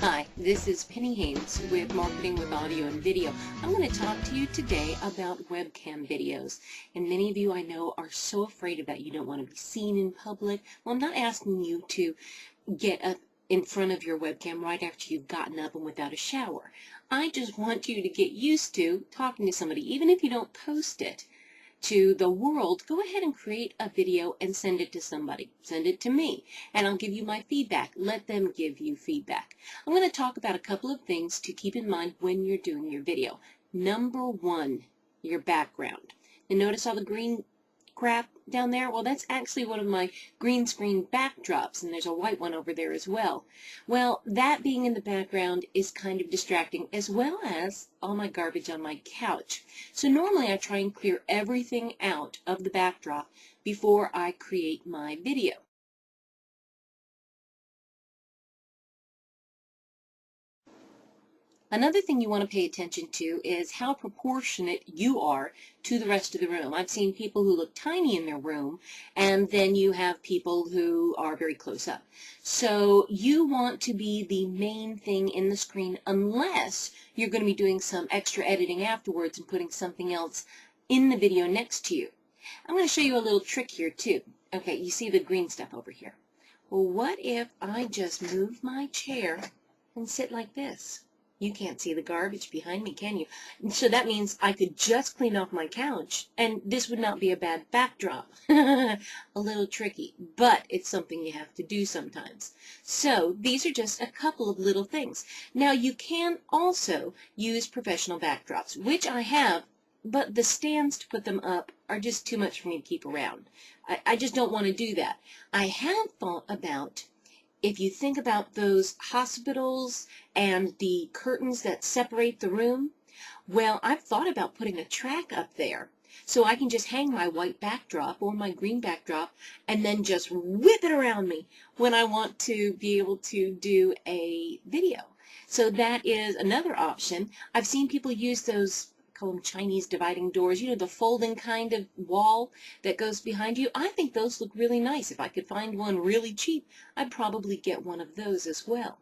Hi, this is Haynes with Marketing with Audio and Video. I'm going to talk to you today about webcam videos. And many of you I know are so afraid of that. You don't want to be seen in public. Well, I'm not asking you to get up in front of your webcam right after you've gotten up and without a shower. I just want you to get used to talking to somebody, even if you don't post it to the world. Go ahead and create a video and send it to somebody. Send it to me, and I'll give you my feedback. Let them give you feedback. I'm going to talk about a couple of things to keep in mind when you're doing your video. Number one, your background. And notice all the green crap down there? Well, that's actually one of my green screen backdrops, and there's a white one over there as well. Well, that being in the background is kind of distracting, as well as all my garbage on my couch. So normally I try and clear everything out of the backdrop before I create my video. Another thing you want to pay attention to is how proportionate you are to the rest of the room. I've seen people who look tiny in their room, and then you have people who are very close up. So you want to be the main thing in the screen unless you're going to be doing some extra editing afterwards and putting something else in the video next to you. I'm going to show you a little trick here too. Okay, you see the green stuff over here. Well, what if I just move my chair and sit like this? You can't see the garbage behind me, can you? So that means I could just clean off my couch, and this would not be a bad backdrop. A little tricky, but it's something you have to do sometimes. So these are just a couple of little things. Now you can also use professional backdrops, which I have, but the stands to put them up are just too much for me to keep around. I just don't want to do that. I have thought about, if you think about those hospitals and the curtains that separate the room, well, I've thought about putting a track up there so I can just hang my white backdrop or my green backdrop and then just whip it around me when I want to be able to do a video. So that is another option. I've seen people use those, call them Chinese dividing doors, you know, the folding kind of wall that goes behind you. I think those look really nice. If I could find one really cheap, I'd probably get one of those as well.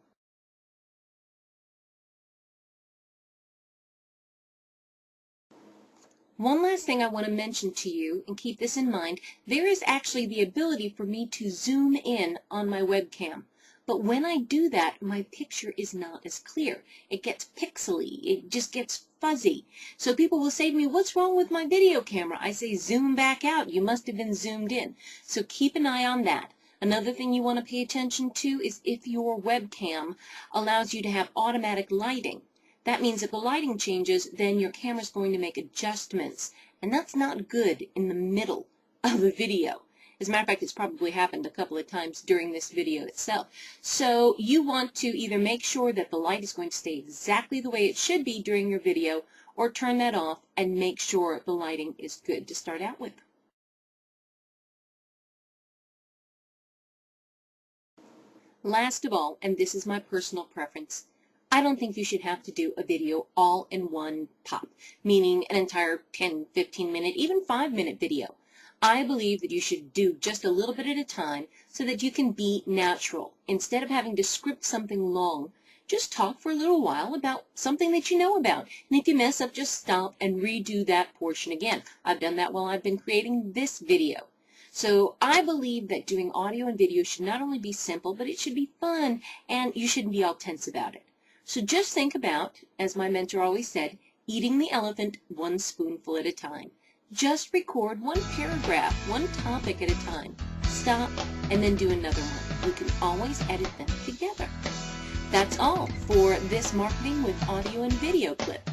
One last thing I want to mention to you, and keep this in mind, there is actually the ability for me to zoom in on my webcam. But when I do that, my picture is not as clear. It gets pixely. It just gets fuzzy. So people will say to me, what's wrong with my video camera? I say, zoom back out. You must have been zoomed in. So keep an eye on that. Another thing you want to pay attention to is if your webcam allows you to have automatic lighting. That means if the lighting changes, then your camera's going to make adjustments. And that's not good in the middle of a video. As a matter of fact, it's probably happened a couple of times during this video itself. So you want to either make sure that the light is going to stay exactly the way it should be during your video, or turn that off and make sure the lighting is good to start out with. Last of all, and this is my personal preference, I don't think you should have to do a video all in one pop, meaning an entire 10, 15 minute, even 5-minute video. I believe that you should do just a little bit at a time so that you can be natural. Instead of having to script something long, just talk for a little while about something that you know about. And if you mess up, just stop and redo that portion again. I've done that while I've been creating this video. So I believe that doing audio and video should not only be simple, but it should be fun, and you shouldn't be all tense about it. So just think about, as my mentor always said, eating the elephant one spoonful at a time. Just record one paragraph, one topic at a time. Stop, and then do another one. You can always edit them together. That's all for this Marketing with Audio and Video clip.